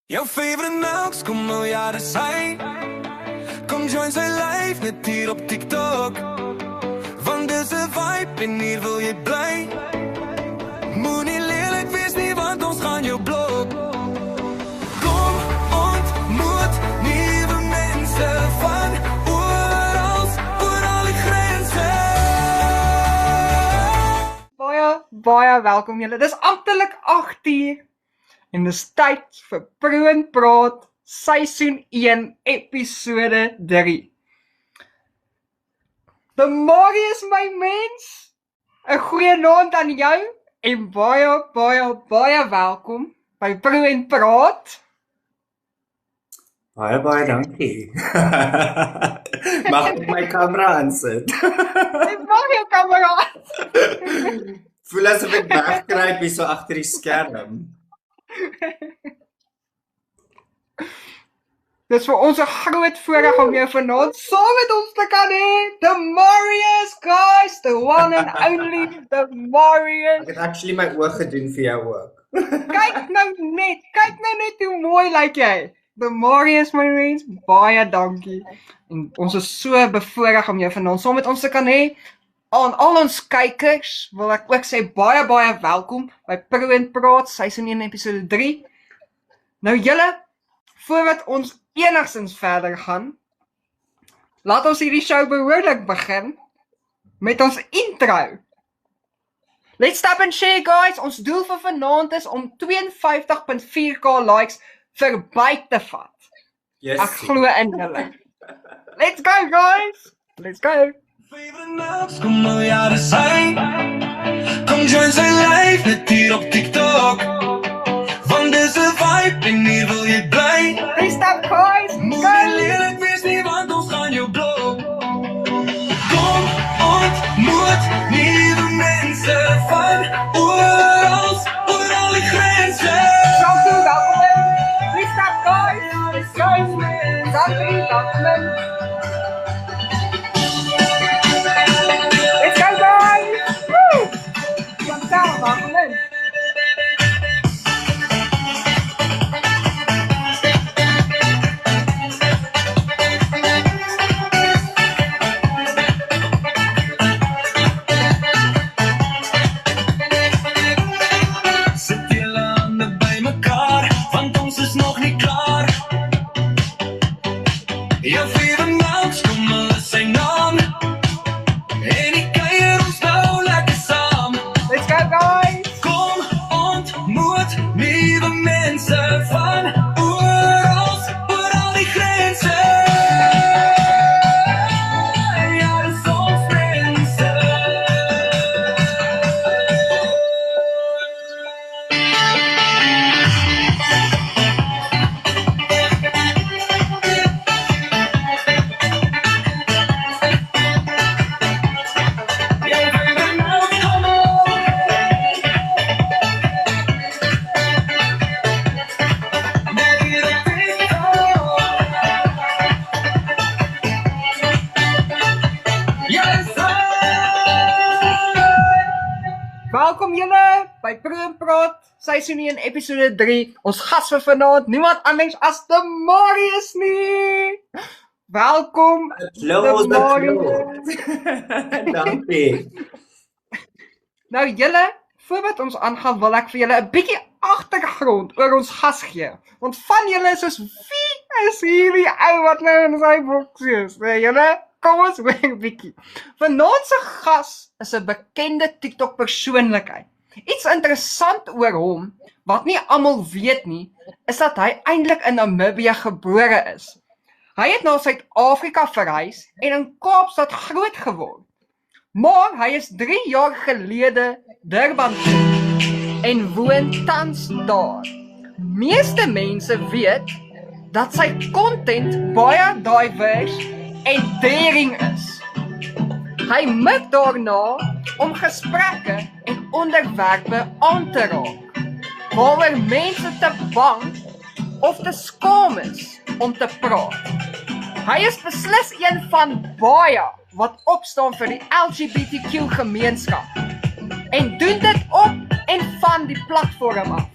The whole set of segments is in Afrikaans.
Jouw favorite melks, kom miljarden zijn. Kom join zijn live, net hier op TikTok. Want deze vibe, en hier wil je blij. Moet niet lelijk, wees niet, want ons gaan je blok. Kom, ontmoet nieuwe mensen van overal die grenzen. Baie welkom julle. Dis amptelik 8uur. En dis tyd vir Pro en Praat seisoen 1 episode 3. Marius my mens. 'n Goeie naand aan jou en baie welkom by Pro en Praat. Baie dankie. Mag ek my kamera aansit? Ek mag jou kamera. Voel asof ek wegkruip hier so agter die skerm. Dis vir ons 'n groot voorreg om jou vanaand saam met ons te kan hê. The Marius, guys, the one and only the Marius. Ek het actually my oog gedoen vir jou ook. Kyk nou net hoe mooi lyk jy. The Marius, my mens, baie dankie. En ons is so bevoorreg om jou vanaand saam met ons te kan hê. Aan al ons kykers wil ek ook sê baie welkom by Pro en Praat seisoen 1 episode 3. Nou julle, voordat ons enigstens verder gaan, laat ons hierdie show behoorlik begin met ons intro. Let's stop and share, guys. Ons doel vir vanaand is om 52.4k likes verby te vat. Yes. Ek glo in julle. Let's go, guys. Let's go. Favorite melks, kom miljarden zijn. Kom join zijn live, net hier op TikTok. Want deze vibe, en hier wil je blij. Please stop, guys. Moet niet Go. lelijk, wees niet, want ons gaan je blok. Kom, ontmoet nieuwe mensen van overal die grenzen. Welkom. Please stop, guys. Let's go. Welkom. Let's go, guys. Woo. Jump down, welkom. Zet jullie handen bij elkaar, want ons is nog niet klaar. Jouw favorite melks, kom alle zijn aan. En ik kan je ons nou lekker samen. Let's go, guys. Kom, ontmoet nieuwe mensen van overal die grenzen. Ja, dat is ons mensen. Jij bent een melk, kom op. Net hier op TikTok. Yes, Welkom julle by Pro en Praat seisoen 1 episode 3. Ons gas vir vanaand, niemand anders as the Marius nie. Welkom. Hallo, The dankie. Nou julle, voordat ons aangaan wil ek vir julle 'n bietjie agtergrond oor ons gas gee. Want van julle is soos, wie is hierdie ou wat nou in sy boks is? Nee, julle, kom ons hoor 'n bietjie. Vanaand se gas is 'n bekende TikTok persoonlikheid. Iets interessant oor hom, wat nie almal weet nie, is dat hy eintlik in Namibië gebore is. Hy het na Suid-Afrika verhuis en in Kaapstad groot geword. Maar hy is 3 jaar gelede Durban toe en woon tans daar. Meeste mense weet dat sy content baie diverse en daring is. Hy mik daarna om gesprekke en onderwerpe aan te raak, waaroor mense te bang of te skaam is om te praat. Hy is beslis een van baie wat opstaan vir die LGBTQ gemeenskap en doen dit op en van die platform af.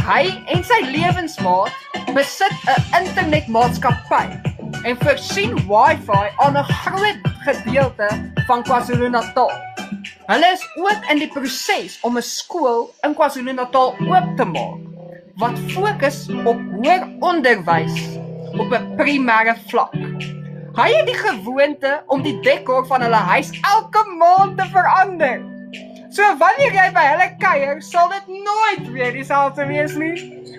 Hy en sy lewensmaat besit 'n internetmaatskappy en voorsien Wi-Fi aan 'n groot gedeelte van KwaZulu-Natal. Hulle is ook in die proses om 'n skool in KwaZulu-Natal oop te maak wat fokus op hoër onderwys op 'n primêre vlak. Hy het die gewoonte om die dekor van hulle huis elke maand te verander. So wanneer jy by hulle kuier, sal dit nooit weer dieselfde wees nie,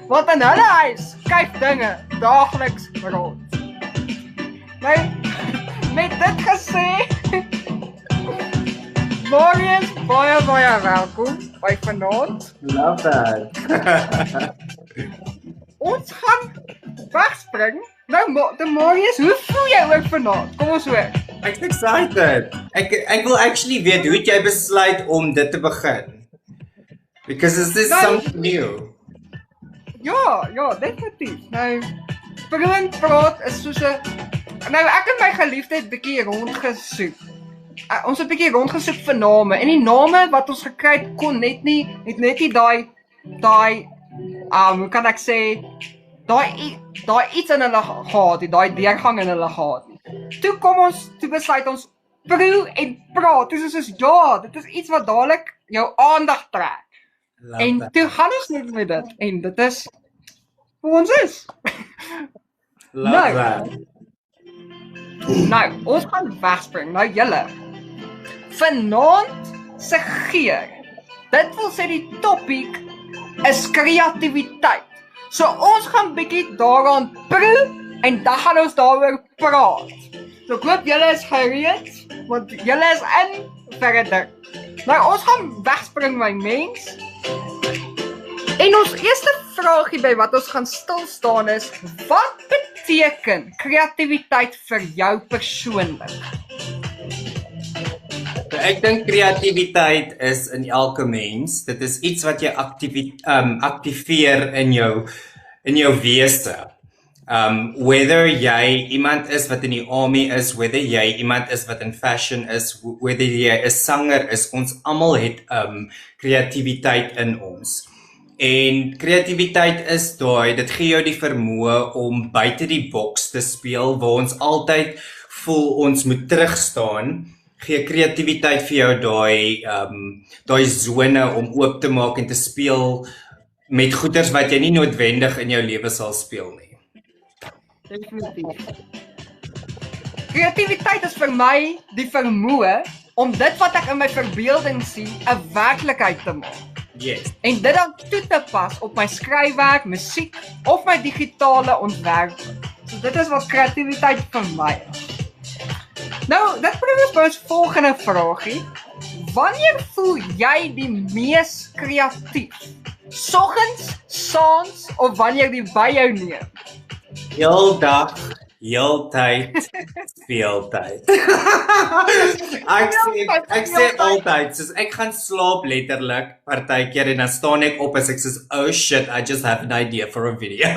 want in hulle huis kyk dinge daagliks rond. Nou, met dit gesê, Marius, baie welkom by vanaand. Love that. Ons gaan wegspring. Nou, Marius, hoe voel jy oor vanaand? Kom ons hoor. Ek's excited. Ek wil actually weet hoe het jy besluit om dit te begin? Because is this something new? Ja, definitief. Nou, Vriend praat is soos 'n Nou, ek en my geliefde het bietjie rondgesoek. Ons het bietjie rondgesoek vir name en die name wat ons gekry het kon net nie daai hoe kan ek sê, daai iets in hulle gehad, daai deurgang in hulle gehad. Toe besluit ons proe en praat. Dis soos ja, dit is iets wat dadelik jou aandag trek. En toe gaan ons net met dit en dit is hoe ons is. Love that. Nou, ons gaan wegspring. Nou julle. Vanaand se geur. Dit wil sê die topiek is kreatiwiteit. So ons gaan bietjie daaraan proe en dan gaan ons daaroor praat. So ek hoop julle is gereed, want julle is in verder. Nou ons gaan wegspring my mens. En ons eerste vraagie by wat ons gaan stil staan is, wat beteken kreatiwiteit vir jou persoonlik? Ek dink kreatiwiteit is in elke mens. Dit is iets wat jy aktiveer in jou wese. Whether jy iemand is wat in die army is, whether jy iemand is wat in fashion is, whether jy 'n sanger is, ons almal het kreatiwiteit in ons. En kreatiwiteit is dit gee jou die vermoë om buite die boks te speel, waar ons altyd voel ons moet terugstaan. Gee kreatiwiteit vir jou daai sone om oop te maak en te speel met goeders wat jy nie noodwendig in jou lewe sal speel nie. Definitief. Kreatiwiteit is vir my die vermoë om dit wat ek in my verbeelding sien 'n werklikheid te maak. Yes. En dit dan toe te pas op my skryfwerk, musiek of my digitale ontwerp. So dit is wat kreatiwiteit vir my is. Nou, dit bring ons by ons volgende vraagie. Wanneer voel jy die mees kreatief? Soggens, saans of wanneer jy by jou neem? Heel dag, heel tyd, veel tyd. Ek sê altyd, soos ek gaan slaap letterlik partykeer en dan staan ek op as ek sê, oh shit, I just have an idea for a video.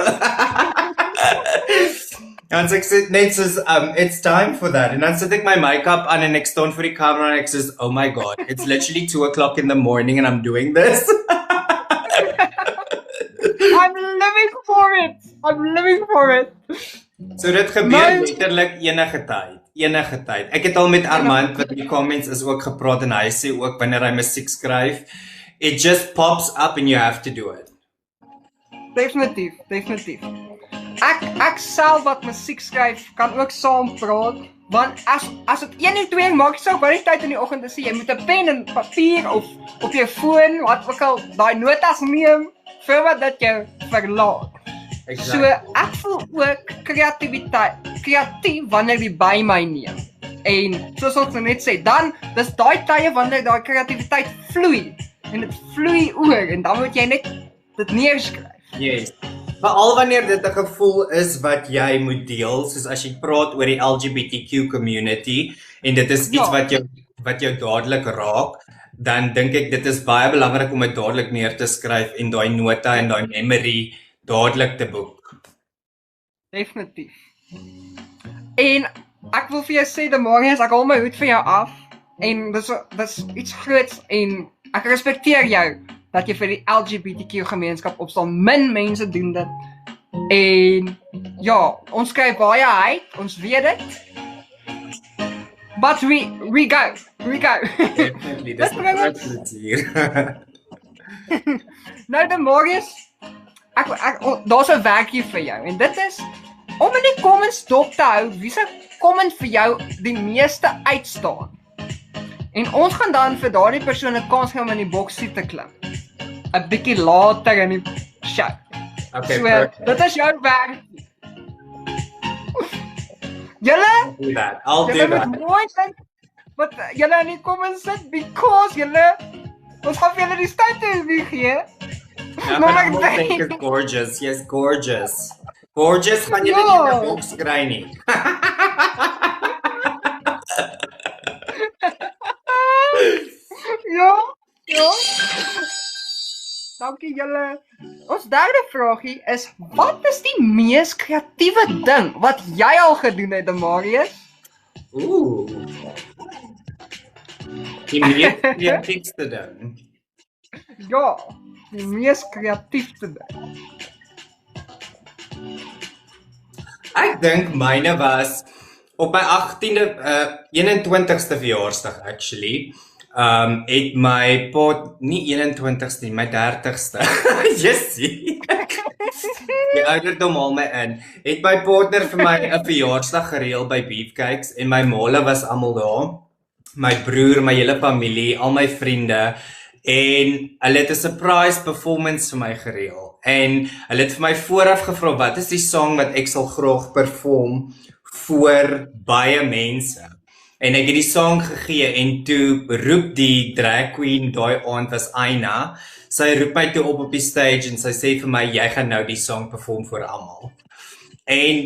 En ek sê net soos, it's time for that. En dan sit ek my make-up aan en ek staan voor die camera en ek sê, oh my god, it's literally 2 o'clock in the morning and I'm doing this. I'm living for it. So dit gebeur letterlik enige tyd. Ek het al met Armand wat in die comments is ook gepraat en hy sê ook wanneer hy musiek skryf, it just pops up and you have to do it. Definitief. Ek self wat musiek skryf, kan ook saam praat, want as dit 1 of 2 maak, so baie tyd in die oggend te sê, jy moet 'n pen en papier of op jou foon, wat ook al, daai notas neem, vir wat dit jou verlaat. Exactly. So ek voel ook kreatief wanneer die by my neem. En soos ons net sê, dan dis daai tye wanneer daai kreatiwiteit vloei en dit vloei oor en dan moet jy net dit neerskryf. Yes. Veral wanneer dit 'n gevoel is wat jy moet deel, soos as jy praat oor die LGBTQ community en dit is iets wat jou dadelik raak, dan dink ek dit is baie belangrik om dit dadelik neer te skryf en daai nota en daai memory dadelik te boek. Definitief. En ek wil vir jou sê, Demarius, ek haal my hoed vir jou af en dis iets groots en ek respekteer jou dat jy vir die LGBTQ gemeenskap opstaan. Min mense doen dit. En ja, ons kry baie hate, ons weet dit. But we go. Definitely, dis Dit bring ons- plesier. Nou Demarius, daar's 'n werkie vir jou en dit is om in die comments dop te hou wie se comment vir jou die meeste uitstaan. En ons gaan dan vir daardie persoon 'n kans gee om in die boksie te klim. 'n Bietjie later in die show. Okay, So, perfect. dit is jou werk. Julle, Do that. I'll do julle that. moet mooi dink wat julle in die comments sit because julle ons gaan vir julle die statue gee. Ja, Maar maar ek ek dink- dink is gorgeous. Yes, gorgeous. Gorgeous gaan jy Ja. nie in 'n boks kry nie. Ja. Dankie julle. Ons derde vragie is wat is die mees kreatiewe ding wat jy al gedoen het, Demarius? Ooh. Die mees kreatiefste ding. Ja, die mees kreatiefste ding. Ek dink myne was op my 18de 21ste verjaarsdag actually. Het my pot nie 21ste nie, my 30ste. Jessie. Die ouderdom haal my in. Het my partner vir my 'n verjaarsdag gereël by Beefcakes en my maale was almal daar. My broer, my hele familie, al my vriende en hulle het 'n surprise performance vir my gereël. En hulle het vir my vooraf gevra wat is die song wat ek sal graag perform voor baie mense. En ek het die song gegee en toe roep die drag queen daai aand was Aina. Sy roep my toe op die stage en sy sê vir my jy gaan nou die song perform vir almal. En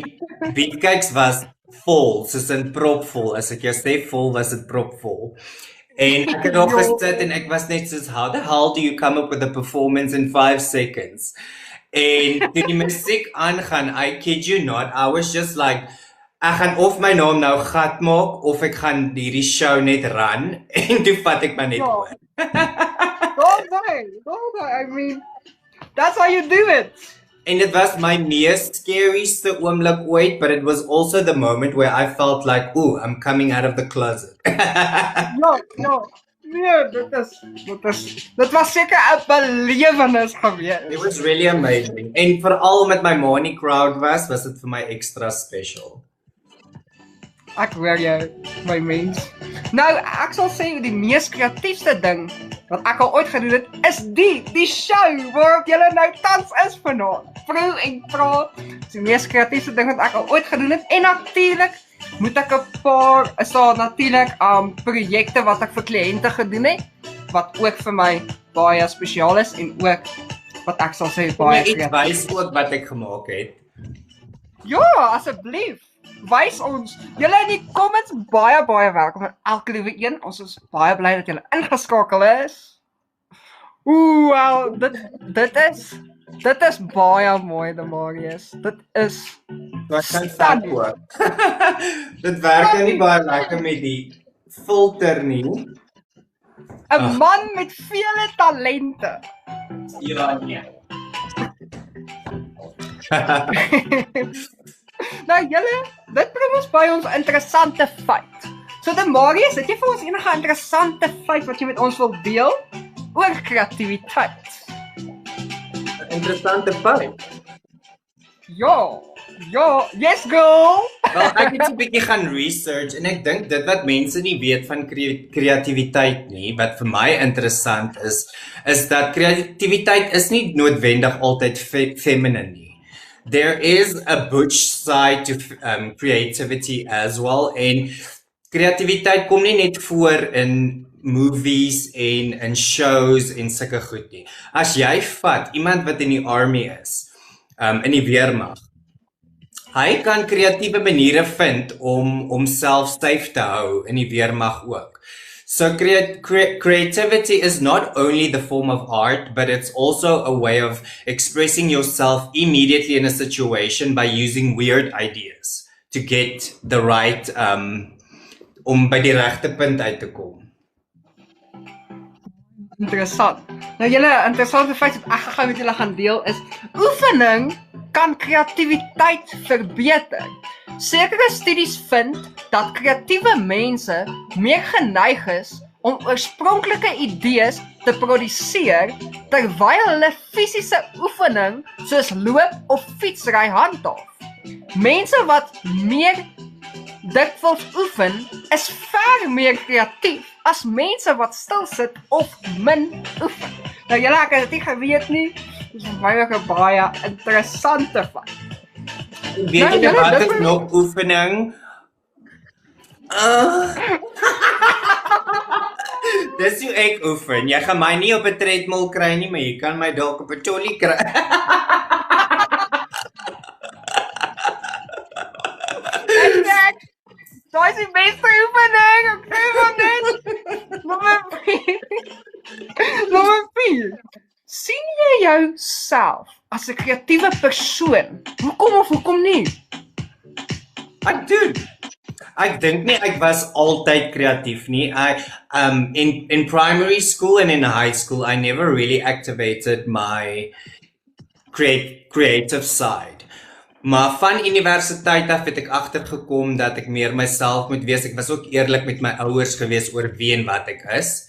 Beefcakes was vol, soos in propvol. As ek jou sê vol, was dit propvol. En ek het daar gesit en ek was net soos, how the hell do you come up with a performance in 5 seconds? En toe die musiek aangaan, I kid you not, I was just like, ek gaan of my naam nou gat maak, of ek gaan hierdie show net run, en toe vat ek my net Ja. oor. Don't die. I mean, that's how you do it. En dit was my mees scarieste oomblik ooit, but it was also the moment where I felt like, ooh, I'm coming out of the closet. Ja. Nee, dit was seker 'n belewenis geweest. It was really amazing. En veral met my Mani crowd was dit vir my extra special. Ek hoor jou, my mens. Nou, ek sal sê die mees kreatiefste ding wat ek al ooit gedoen het, is die show waarop julle nou tans is vanaand. Vrou en praat. Dis die mees kreatiefste ding wat ek al ooit gedoen het. En natuurlik moet ek 'n paar, is daar natuurlik projekte wat ek vir kliënte gedoen het wat ook vir my baie spesiaal is en ook wat ek sal sê Kom baie jy iets kreatief. wys ook wat ek gemaak het? Ja, asseblief. Wys ons. Julle in die comments baie welkom aan elke liewe een. Ons is baie bly dat julle ingeskakel is. Ooh, wel, dit is baie mooi, Demarius. Dit is Wat kan stunning. ook. Dit werk nou nie baie lekker met die filter nie. 'n man met vele talente. Ja, nee. Nou julle, dit bring ons by ons interessante feit. So Demarius, het jy vir ons enige interessante feit wat jy met ons wil deel oor kreatiwiteit? Interessante feit. Ja, yes girl. Wel, ek het 'n bietjie gaan research en ek dink dit wat mense nie weet van kreatiwiteit nie, wat vir my interessant is dat kreatiwiteit is nie noodwendig altyd feminine nie. There is a butch side to creativity as well en kreatiwiteit kom nie net voor in movies en in shows en sulke goed nie. As jy vat iemand wat in die army is, in die weermag, hy kan kreatiewe maniere vind om homself safe te hou in die weermag ook. So creativity is not only the form of art, but it's also a way of expressing yourself immediately in a situation by using weird ideas to get the right, om by die regte punt uit te kom. Interessant. Nou julle, interessante feit wat ek gou met julle gaan deel is, oefening kan kreatiwiteit verbeter. Sekere studies vind dat kreatiewe mense meer geneig is om oorspronklike idees te produseer terwyl hulle fisiese oefening soos loop of fietsry handhaaf. Mense wat meer dikwels oefen is ver meer kreatief as mense wat stil sit of min oefen. Nou julle, ek het dit nie geweet nie. Dis baie interessante feit. Weet jy wat is nog oefening? Dis hoe ek oefen. Jy gaan my nie op 'n treadmill kry nie, maar jy kan my dalk op 'n trolley kry. Daai is die beste oefening. Ek sê van dit. Nommer 4. Sien jy jouself as 'n kreatiewe persoon? Hoekom nie? Ek doen. Ek dink nie ek was altyd kreatief nie. In primary school and in high school I never really activated my creative side. Maar van universiteit af het ek agtergekom dat ek meer myself moet wees. Ek was ook eerlik met my ouers gewees oor wie en wat ek is.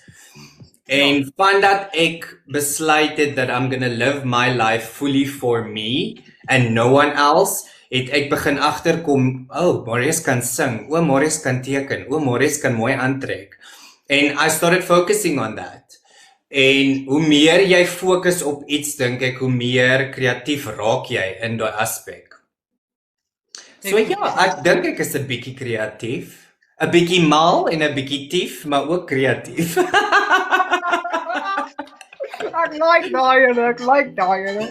En vandat ek besluit het that I'm gonna live my life fully for me and no one else, het ek begin agterkom, Marius kan sing, Marius kan teken, Marius kan mooi aantrek. And I started focusing on that. En hoe meer jy fokus op iets, dink ek, hoe meer kreatief raak jy in daai aspek. So ja, ek dink ek is 'n bietjie kreatief, 'n bietjie mal en 'n bietjie tief, maar ook kreatief. Ek like daai.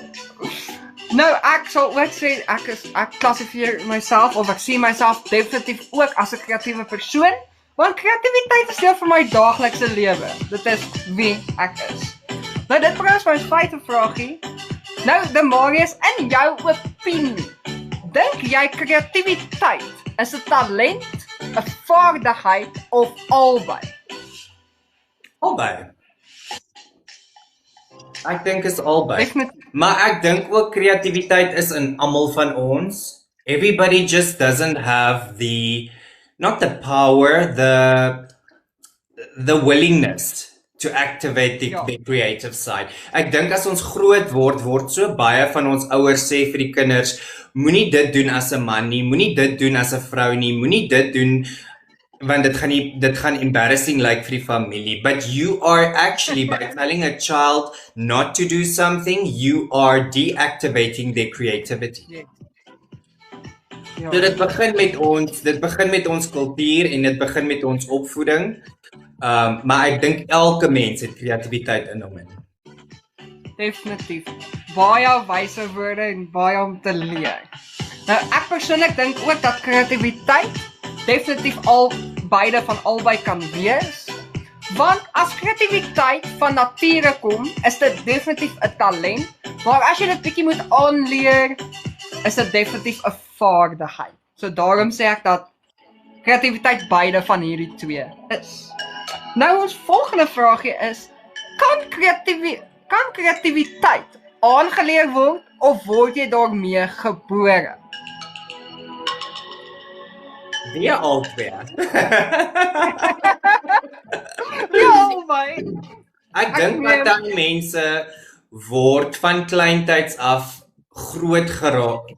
Nou, ek sal ook sê ek klassifieer myself of ek sien myself definitief ook as 'n kreatiewe persoon, want kreatiwiteit is deel van my daaglikse lewe. Dit is wie ek is. Nou dit bring ons by 'n feite vraagie. Nou, Marius, in jou opinie, dink jy kreatiwiteit is 'n talent, 'n vaardigheid of albei? Albei. Ek dink is albei. Definitief. Maar ek dink ook kreatiwiteit is in almal van ons. Everybody just doesn't have not the power, the willingness to activate the creative side. Ek dink as ons groot word so baie van ons ouers sê vir die kinders, moenie dit doen as 'n man nie, moenie dit doen as 'n vrou nie, moenie dit doen want dit gaan embarrassing like vir die familie. But you are actually, by telling a child not to do something, you are deactivating their creativity. Ja. So dit begin met ons kultuur en dit begin met ons opvoeding. Maar ek dink elke mens het kreatiwiteit in hom. Definitief. Baie wyse woorde en baie om te leer. Nou ek persoonlik dink ook dat kreatiwiteit definitief beide van albei kan wees. Want as kreatiwiteit van nature kom, is dit definitief 'n talent, maar as jy dit bietjie moet aanleer, is dit definitief 'n vaardigheid. So daarom sê ek dat kreatiwiteit beide van hierdie twee is. Nou ons volgende vraagie is, kan kreatiwiteit aangeleer word of word jy daarmee gebore? Wie albei. Ja, albei. Ek dink dat daai mense word van kleintyds af groot geraak,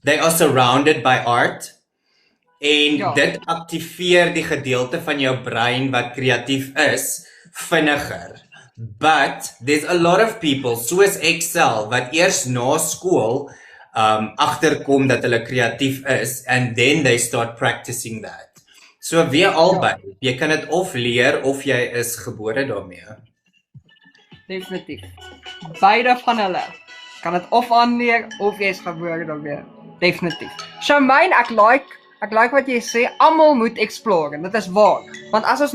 they are surrounded by art, en dit aktiveer die gedeelte van jou brein wat kreatief is, vinniger. But there's a lot of people, soos ek self, wat eers na skool agterkom dat hulle kreatief is, and then they start practicing that. So weer albei, jy kan dit of leer, of jy is gebore daarmee. Definitief. Beide van hulle kan dit of aanleer, of jy is gebore daarmee. Definitief. Charmaine, ek like wat jy sê, almal moet explore, en dit is waar. Want as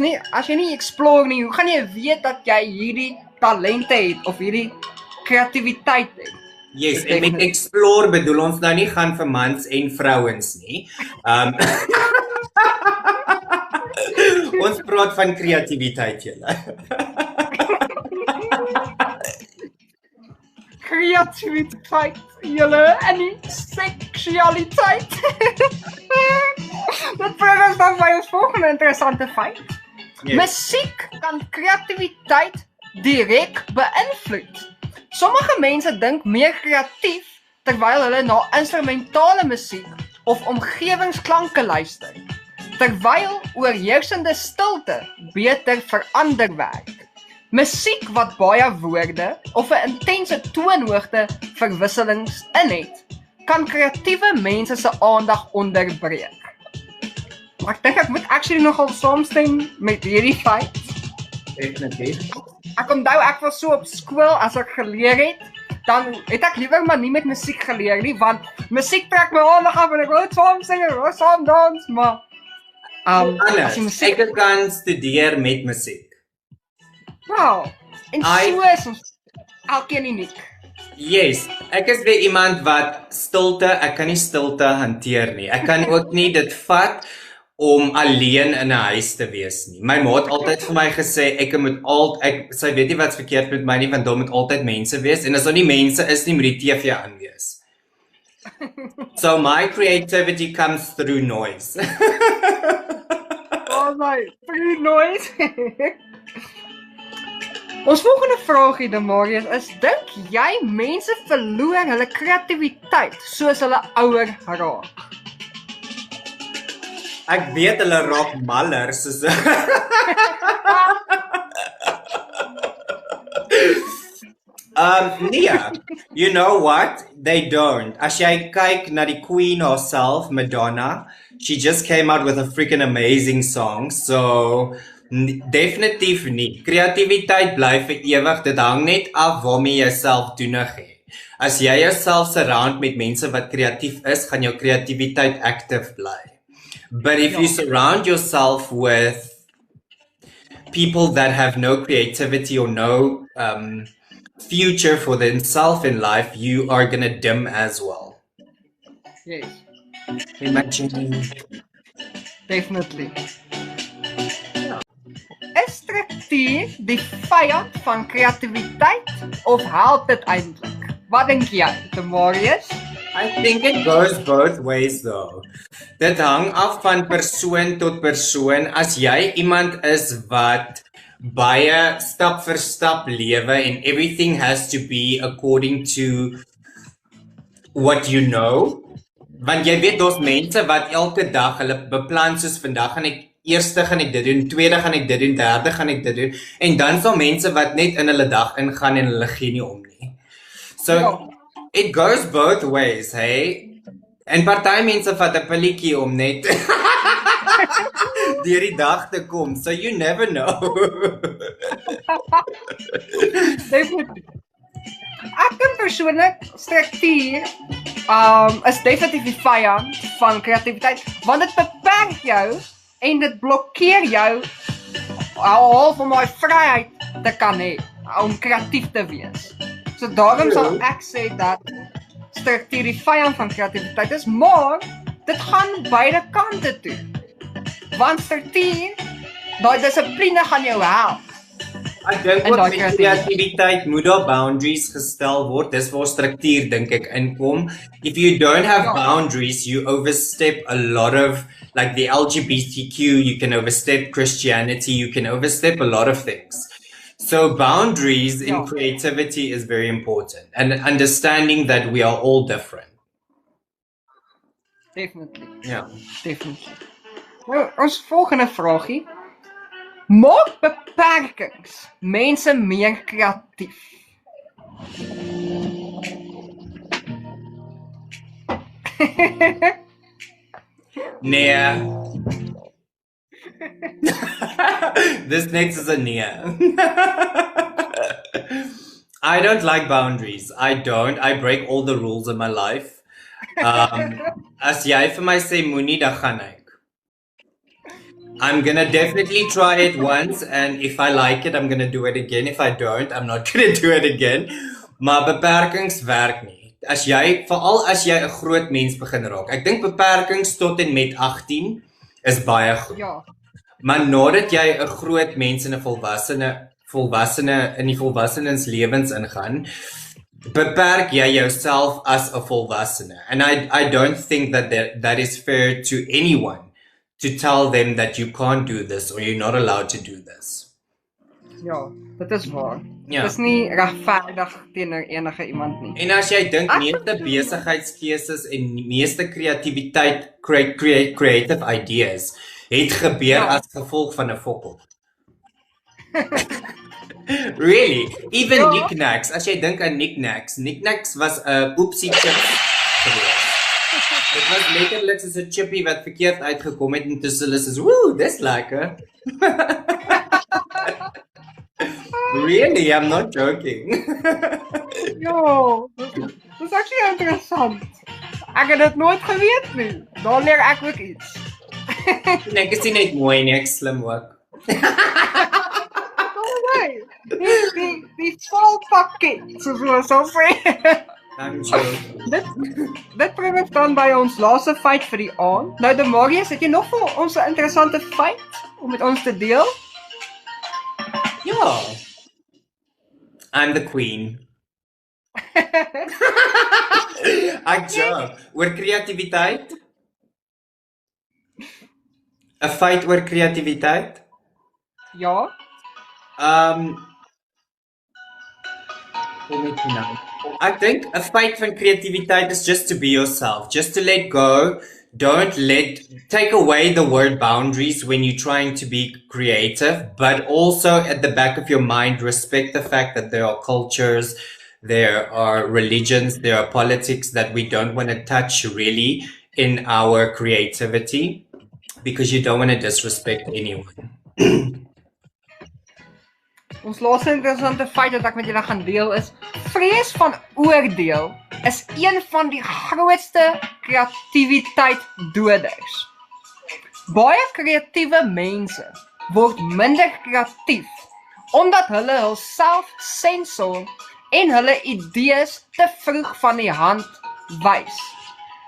jy nie explore nie, hoe gaan jy weet dat jy hierdie talente het, of hierdie kreatiwiteit het? Yes, en met explore bedoel ons nou nie gaan vir mans en vrouens nie. Ons praat van kreatiwiteit, julle. kreatiwiteit, julle, en die seksualiteit. Dit bring ons dan by ons volgende interessante feit. Yes. Musiek kan kreatiwiteit direk beïnvloed. Sommige mense dink meer kreatief terwyl hulle na instrumentale musiek of omgewingsklanke luister, terwyl oorheersende stilte beter vir ander werk. Musiek wat baie woorde of 'n intense toonhoogte verwisselings in het, kan kreatiewe mense se aandag onderbreek. Maar ek dink ek moet actually nogal saamstem met hierdie feit. Definitief. Ek onthou ek was so op skool as ek geleer het, dan het ek liewer maar nie met musiek geleer nie, want musiek trek my aandag af en ek wil saam sing en wil saam dans, maar as die Anders, musiek, ek kan studeer met musiek. wow, en I- so is ons elkeen uniek. Yes, ek is weer iemand wat stilte, ek kan nie stilte hanteer nie. Ek kan ook nie dit vat om alleen in 'n huis te wees nie. My ma het altyd vir my gesê sy weet nie wat's verkeerd met my nie, want daar moet altyd mense wees en as daar nie mense is nie, moet die TV aan wees. So my creativity comes through noise. Oh my, pretty noise. Ons volgende vraagie, Demarius, is dink jy mense verloor hulle kreatiwiteit soos hulle ouer raak? Ek weet hulle raak maller soos nee, you know what? They don't. As jy kyk na die queen herself, Madonna, she just came out with a freaking amazing song. So definitief nie. Kreatiwiteit bly vir ewig. Dit hang net af waarmee jy self doenig het. As jy jouself surround met mense wat kreatief is, gaan jou kreatiwiteit active bly. But if you surround yourself with people that have no creativity or no future for themselves in life, you are gonna dim as well. Yes, Imagine. definitely. Is struktuur die vyand van kreatiwiteit of help dit eintlik? Wat dink jy, Demarius? I think it goes both ways though. Dit hang af van persoon tot persoon. As jy iemand is wat baie stap vir stap lewe en everything has to be according to what you know. Want jy weet daar's mense wat elke dag hulle beplan soos vandag gaan ek eerste gaan ek dit doen, tweede gaan ek dit doen, derde gaan ek dit doen en dan sal mense wat net in hulle dag ingaan en hulle gee nie om nie. So it goes both ways, hey? En party mense vat 'n pilletjie om net deur die dag te kom, so you never know. Definitief. Ek dink persoonlik struktuur is definitief die vyand van kreatiwiteit, want dit beperk jou en dit blokkeer jou half om daai vryheid te kan hê om kreatief te wees. So daarom sal ek sê dat struktuur die vyand van kreatiwiteit is, maar dit gaan beide kante toe. Want struktuur, daai dissipline gaan jou help. Ek dink En ook daai met kreatiwiteit moet daar boundaries gestel word. Dis waar struktuur dink ek inkom. If you don't have boundaries, you overstep a lot of, like the LGBTQ, you can overstep Christianity, you can overstep a lot of things. So boundaries in creativity is very important, and understanding that we are all different. Definitely. Yeah. Definitely. Nou, ons volgende vraagie. Maak beperkings mense meer kreatief? Nee. This next is a nee. I don't like boundaries. I don't. I break all the rules in my life. As jy vir my sê moenie, dan gaan ek. I'm gonna definitely try it once, and if I like it, I'm gonna do it again. If I don't, I'm not gonna do it again. Maar beperkings werk nie. Veral as jy 'n groot mens begin raak. Ek dink beperkings tot en met 18 is baie goed. Ja. Maar nadat jy 'n groot mens en 'n volwassene in die volwassenes lewens ingaan, beperk jy jouself as 'n volwassene. And I don't think that is fair to anyone to tell them that you can't do this or you're not allowed to do this. Ja, dit is waar. Ja. Dit is nie regverdig teenoor enige iemand nie. En as jy dink meeste besigheidskeuses en meeste kreatiwiteit, creative ideas het gebeur Ja. as gevolg van 'n fokol. Really? Even Ja. knickknacks, as jy dink aan knickknacks was 'n oopsie chip geweest. Dit was letterlik soos 'n chippie wat verkeerd uitgekom het en tussen hulle is, "Woe, dis lekker." Really, I'm not joking. Ja, dit is actually interessant. Ek het dit nooit geweet nie. Daar leer ek ook iets. Nee, ek is nie net mooi nie, ek is slim ook. Nee, die volpakket, soos hulle sal sê. I'm joking. Dit bring ons dan by ons laaste feit vir die aand. Nou, Demarius, het jy nog vir ons 'n interessante feit om met ons te deel? Ja. I'm the queen. Ek joke. Oor kreatiwiteit? 'n Feit oor kreatiwiteit? Ja. Hoe moet ek nou? Ek dink 'n feit van kreatiwiteit is just to be yourself, just to let go. Don't take away the word boundaries when you're trying to be creative, but also at the back of your mind, respect the fact that there are cultures, there are religions, there are politics that we don't want to touch really in our creativity because you don't want to disrespect anyone. Ons laaste interessante feit wat ek met julle gaan deel is, vrees van oordeel is een van die grootste kreatiwiteitsdoders. Baie kreatiewe mense word minder kreatief omdat hulle hulself sensor en hulle idees te vroeg van die hand wys.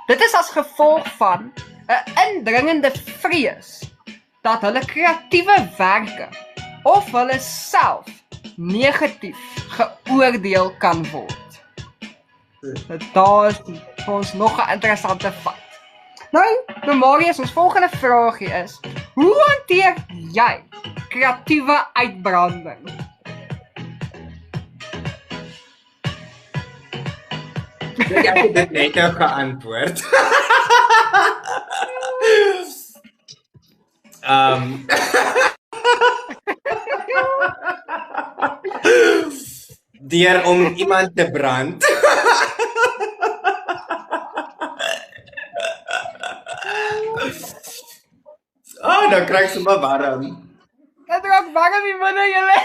Dit is as gevolg van 'n indringende vrees dat hulle kreatiewe werke of hulle self negatief geoordeel kan word. Daar is vir ons nog 'n interessante feit. Nou, Marius, ons volgende vraagie is, hoe hanteer jy kreatiewe uitbranding? Ek het dit net nou geantwoord. Deur om iemand te brand. Dan kry ek sommer warm. Dit raak warm in binne julle.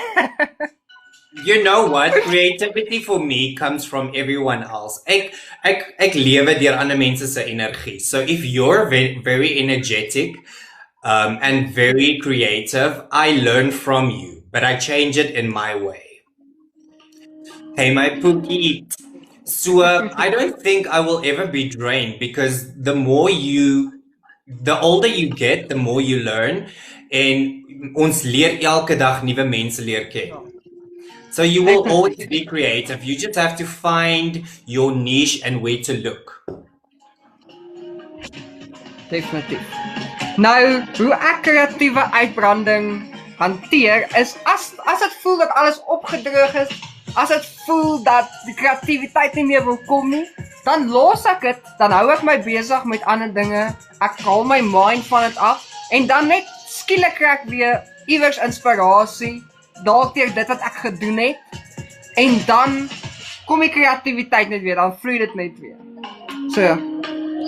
You know what? Creativity for me comes from everyone else. Ek lewe deur ander mense se energie. So if you're very energetic and very creative, I learn from you, but I change it in my way. Hey, my Pookie. So I don't think I will ever be drained because the older you get, the more you learn. En ons leer elke dag nuwe mense leer ken. So you will always be creative. You just have to find your niche and where to look. Definitief. Nou, hoe ek kreatiewe uitbranding hanteer is as dit voel dat alles opgedroog is, as dit voel dat die kreatiwiteit nie meer wil kom nie, dan los ek dit, dan hou ek my besig met ander dinge, ek haal my mind van dit af, en dan net skielik kry ek weer iewers inspirasie, dalk deur dit wat ek gedoen het, en dan kom die kreatiwiteit net weer, dan vloei dit net weer. So,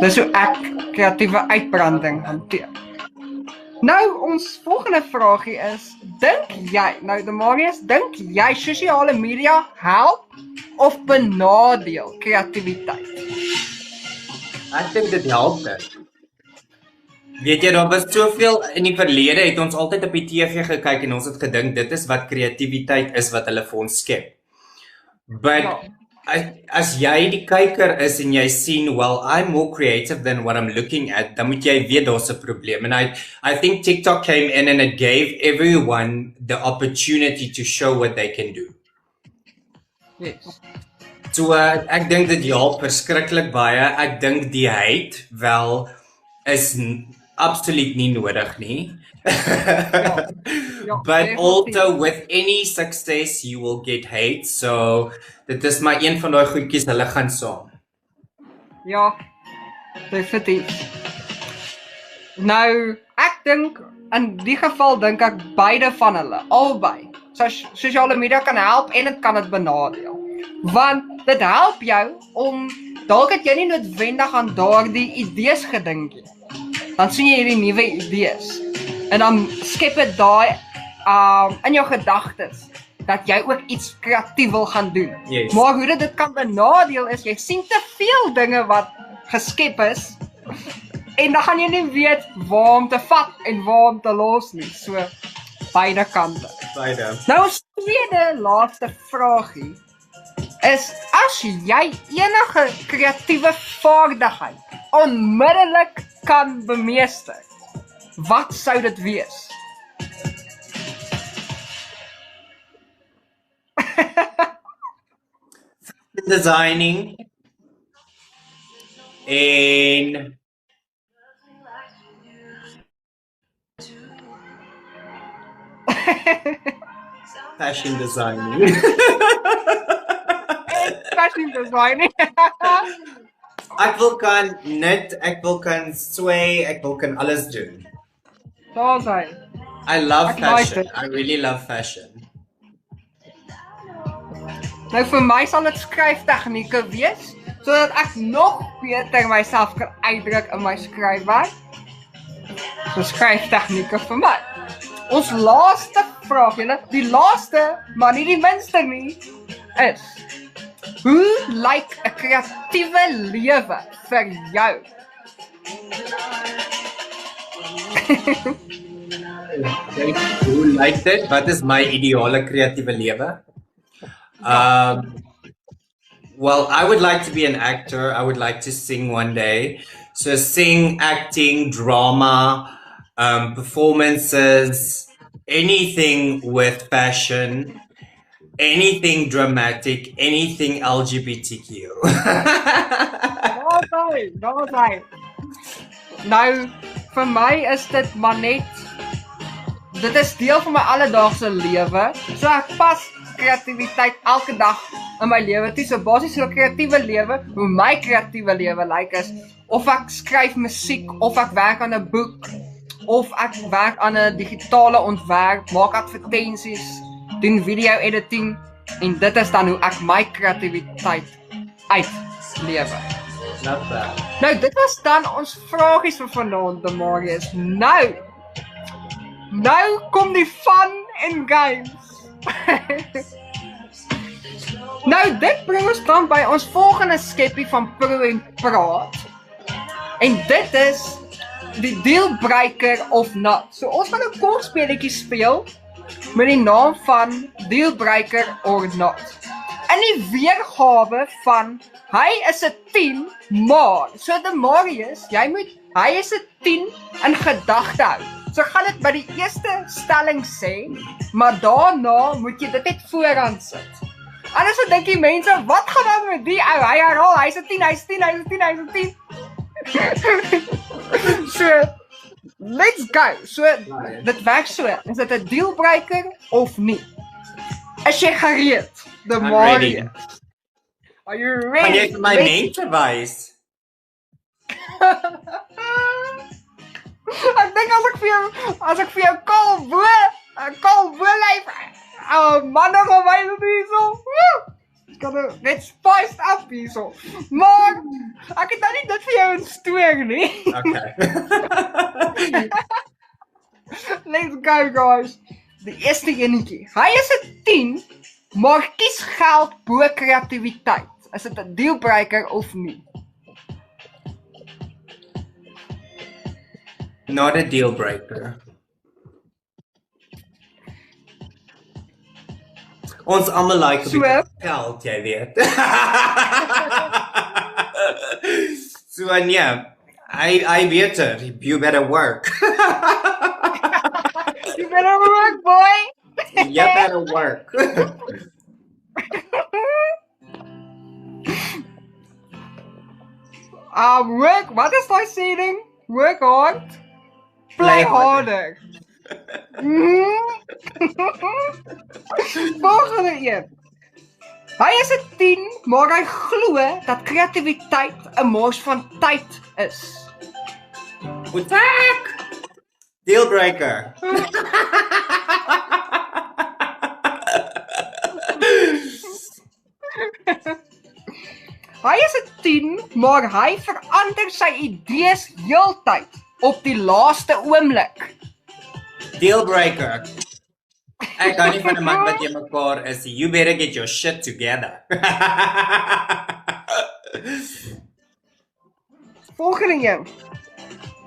dis hoe ek kreatiewe uitbranding hanteer. Nou, ons volgende vraagie is, dink jy, nou Demarius, dink jy sosiale media help of benadeel kreatiwiteit? Ek dink dit help dit. Weet jy, daar was soveel in die verlede, het ons altyd op die TV gekyk en ons het gedink, dit is wat kreatiwiteit is wat hulle vir ons skep. But as jy die kyker is en jy sien, well, I'm more creative than what I'm looking at, dan moet jy weet daar's 'n probleem. And I think TikTok came in and it gave everyone the opportunity to show what they can do. Yes. So ek dink dit help verskriklik baie. Ek dink die hate wel is absoluut nie nodig nie. Ja, But definitief. also with any success you will get hate. So dit is maar een van daai goedjies hulle gaan saam. Ja, definitief. Nou, ek dink, in die geval dink ek beide van hulle, albei. Sosiale media kan help en dit kan dit benadeel. Want dit help jou om, dalk het jy nie noodwendig aan daardie idees gedink nie. Dan sien jy hierdie nuwe idees. En dan skep dit daai in jou gedagtes dat jy ook iets kreatief wil gaan doen. Yes. Maar hoe dit kan benadeel is, jy sien te veel dinge wat geskep is en dan gaan jy nie weet waar om te vat en waar om te los nie. So, beide kante. Beide. Nou ons tweede laaste vraagie is, as jy enige kreatiewe vaardigheid onmiddellik kan bemeester, wat sou dit wees? Designing en fashion designing. Fashion designing. Ek wil kan knit, ek wil kan sway, ek wil kan alles doen. Daar's hy. I love Ek like fashion. dit. I really love fashion. Nou vir my sal dit skryftegnieke wees, sodat ek nog beter myself kan uitdruk in my skryfwerk. So skryftegnieke vir my. Ons laaste vraag, julle, die laaste, maar nie die minste nie, is: hoe lyk 'n kreatiewe lewe vir jou? Who liked it? Wat is my ideale kreatiewe lewe? Well, I would like to be an actor. I would like to sing one day. So sing, acting, drama, performances, anything with fashion, anything dramatic, anything LGBTQ. Daar's hy. Nou, vir my is dit maar net, dit is deel van my alledaagse lewe. So ek pas kreatiwiteit elke dag in my lewe toe. So basies so 'n kreatiewe lewe, hoe my kreatiewe lewe lyk is, of ek skryf musiek, of ek werk aan 'n boek, of ek werk aan 'n digitale ontwerp, maak advertensies, doen video editing, en dit is dan hoe ek my kreatiwiteit uitlewe. Love that. Nou, dit was dan ons vragies vir vanaand, Marius. Nou kom die fun and games. Nou, dit bring ons dan by ons volgende skeppie van Pro en Praat. En dit is die dealbreaker of not. So ons gaan 'n kort speletjie speel met die naam van Dealbreaker or Not. In die weergawe van hy is 'n 10, maar so die Marius, hy is 'n 10 in gedagte hou. So gaan dit by die eerste stelling sê, maar daarna moet jy dit net vooraan sit. Anders dan dink die mense, wat gaan dan met die ou? Hy herhaal, hy's 'n 10, hy's 10, hy's 'n 10, hy's 'n 10. So, let's go. So, dit werk so. Is dit 'n dealbreaker of nie? Is jy gereed? The I'm Marius. ready. Are you Kan ready? jy vir my mense wys? Ek dink as ek vir jou kal bo lyf, manne gaan my dit hierso. Ek kan net spiced up hierso. Maar ek het nou nie dit vir jou instoor nie. Okay. Let's go, guys. Die eerste enetjie. Hy is 'n 10, maar kies geld bo kreatiwiteit. Is dit 'n dealbreaker of nie? Not a deal breaker. Ons almal like 'n bietjie geld, jy weet. So en ja, I beter, you better work. You better work, boy. You better work. Work, wat is daai sê ding? Work hard, play harder. Volgende een. Hy is 'n 10, maar hy glo dat kreatiwiteit 'n mors van tyd is. Attack! Dealbreaker. Hy is 'n 10, maar hy verander sy idees heeltyd op die laaste oomblik. Dealbreaker. Ek hou nie van 'n man wat jy mekaar is. You better get your shit together. Volgende een.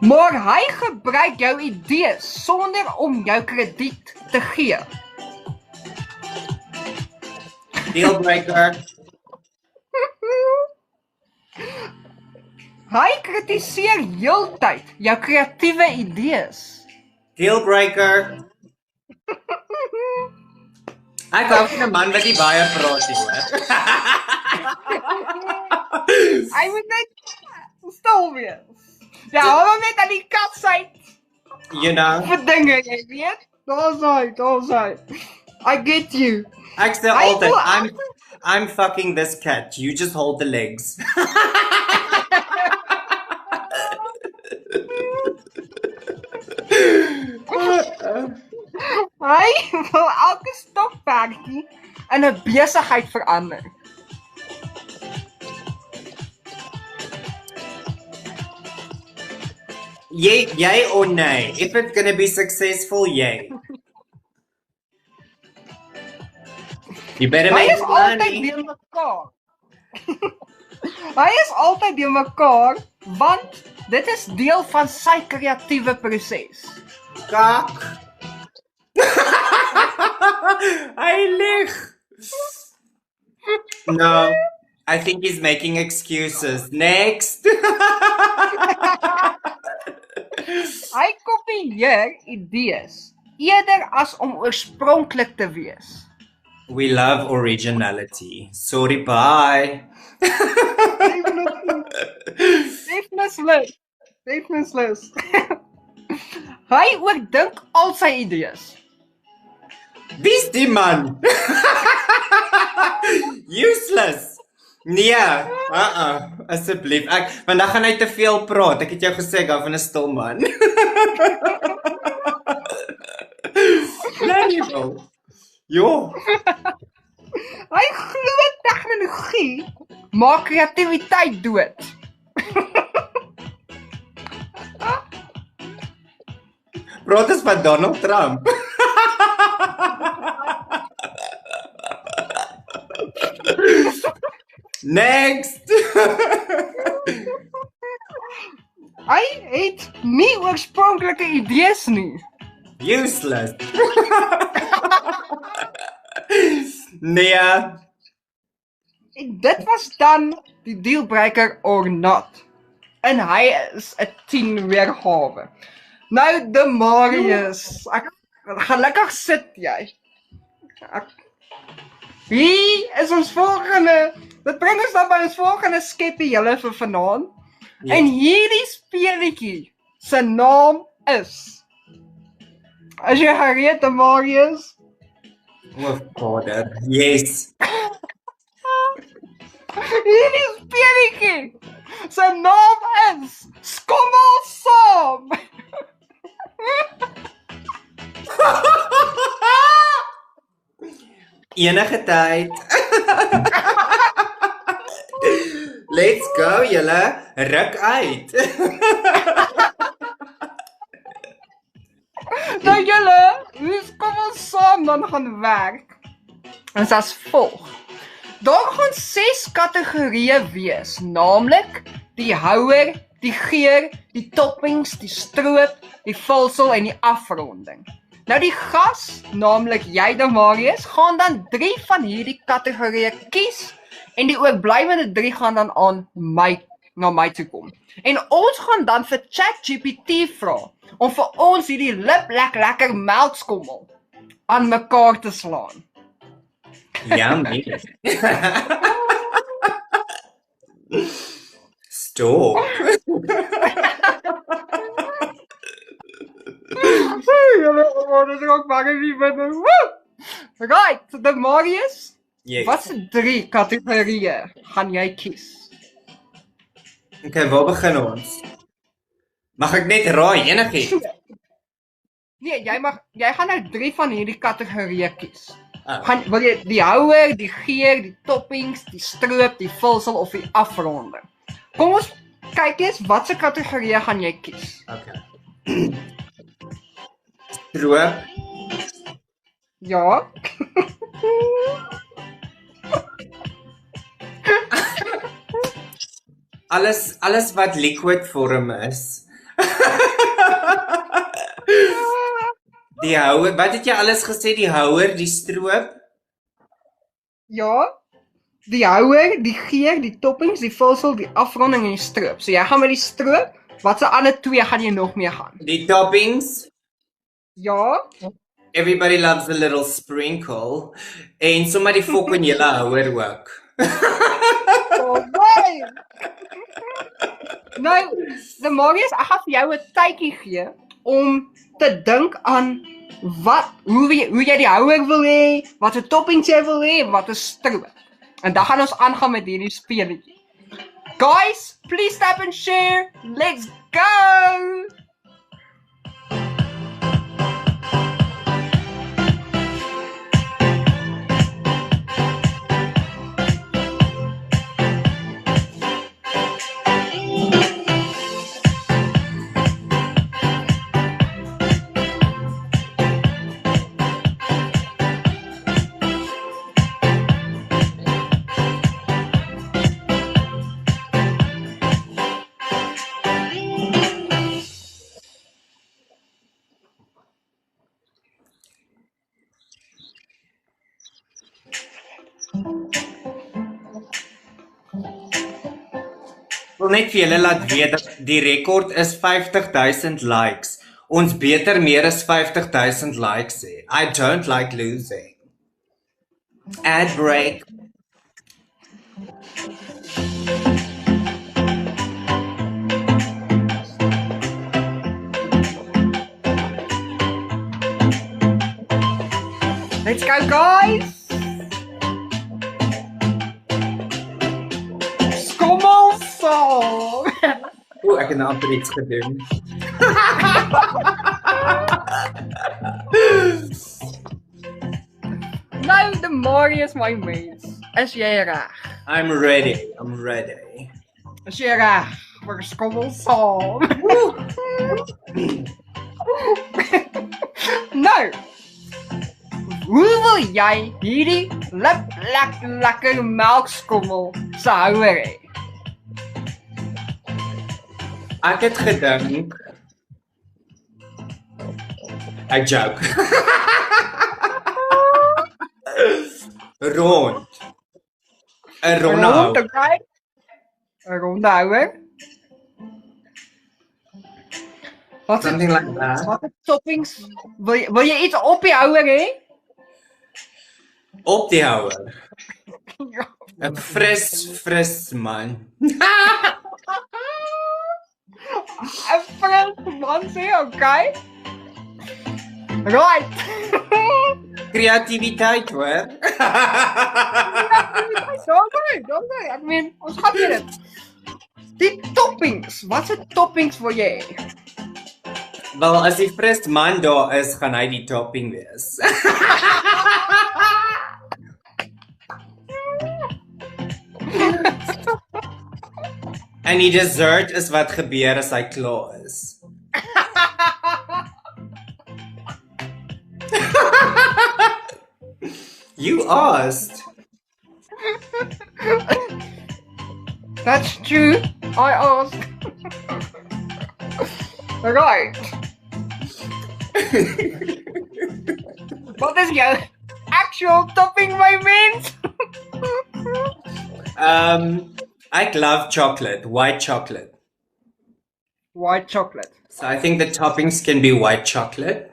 Maar hy gebruik jou idees sonder om jou krediet te gee. Dealbreaker. Hy kritiseer heeltyd jou kreatiewe idees. Dealbreaker. Ek hou van 'n man wat nie baie praat nie, hoor. Hy moet net stil wees. Ja, hou net aan die kat uit. You know, Vir dinge, jy weet. Daar's hy. I get you. ek sê Hy altyd, wil I'm fucking this cat. You just hold the legs. Hy wil elke stokperdjie in 'n besigheid verander. Yay or nay? If it's gonna be successful, yay. You better Hy make is altyd money. deur mekaar. Hy is altyd deur mekaar want dit is deel van sy kreatiewe proses. Kak. Hy lig. No, I think he's making excuses. Next. Hy kopieer idees eerder as om oorspronklik te wees. We love originality. Sorry, bye. Definitely. Hy oordink al sy idees. Wie's die man? Useless. Nee, asseblief. Vandag gaan hy te veel praat. Ek het jou gesê ek hou van 'n stil man. Terrible. Jo. Hy glo tegnologie maak kreatiwiteit dood. Praat eens van Donald Trump. Next. Hy het nie oorspronklike idees nie. Useless. Nee. En dit was dan die dealbreaker or not. En hy is 'n 10 weergawe. Nou Demarius, ek gelukkig sit jy. Wie is ons volgende? Dit bring ons dan by ons volgende skeppie julle vir vanaand. Ja. En hierdie speletjie se naam is. As jy gereed Demarius? Oh, Vader. Yes. Hierdie speletjie se naam is Skommel saam. Enige tyd. Let's go, julle. Ruk uit. Nou julle, hoe kom ons saam dan gaan werk? Ons as volg. Daar gaan 6 kategorieë wees, naamlik die houer, die geur, die toppings, die stroop, die vulsel en die afronding. Nou die gas, naamlik jy Demarius, gaan dan 3 van hierdie kategorieë kies en die oorblywende 3 gaan dan na my toe kom. En ons gaan dan vir ChatGPT vra om vir ons hierdie lekker melkskommel aan mekaar te slaan. Yummy. Stop. Julle geworden er ook maar in wie binnen. Woe! Right, de Marius. Yes. Wat se 3 kategorieë gaan jy kies? Okay, waar begin ons? Mag ek net raai enigiets? Nee, jy gaan nou 3 van hierdie kategorieë kies. Oh. Wil jy die houer, die geur, die toppings, die stroop, die vulsel of die afronding? Kom ons kyk eens watse kategorieë gaan jy kies. Okay. Stroop, Ja. alles wat liquid vorm is. Die houer, wat het jy alles gesê? Die houer, die stroop? Ja. Die houer, die geur, die toppings, die vulsel, die afronding en die stroop. So jy gaan met die stroop. Watse ander 2 gaan jy nog mee gaan? Die toppings? Ja. Everybody loves a little sprinkle. En sommer die fucking julle houer ook. Oh, nee. Nou, de Marius, ek gaan vir jou 'n tydjie gee om te dink aan hoe jy die houer wil hê, watter toppings jy wil hê en watter stroop. En dan gaan ons aangaan met hierdie speletjie. Guys, please tap and share. Let's go! Ek wil net vir julle laat weet dat die rekord is 50,000 likes. Ons beter meer as 50,000 likes hê. I don't like losing. Ad break. Let's go, guys! Skommelsaal! O, ek het nou amper iets gedoen. Nou, de Marius, my mens. Is jy reg? I'm ready. I'm ready. Is jy reg vir skommelsaal? Nou, hoe wil jy hierdie lekker melkskommel se houer hê? Ek het gedink. Ek joke. Rond. 'n ronde hou. Okay? 'n ronde houer. Wat Something like that. Wat toppings? Wil jy iets op die houer hê? Op die houer. 'n fris man. 'n Frans man sê, okay? Right. Kreatiwiteit hoor. Don't I mean, ons gaan weer dit. Die toppings, watse toppings wil jy hê? Wel, as die fris man daar is, gaan hy die topping wees. En die dessert is wat gebeur as hy klaar is. You asked. That's true. I asked. Right. Wat is jou actual topping, my mens? I love chocolate, white chocolate. White chocolate. So I think the toppings can be white chocolate.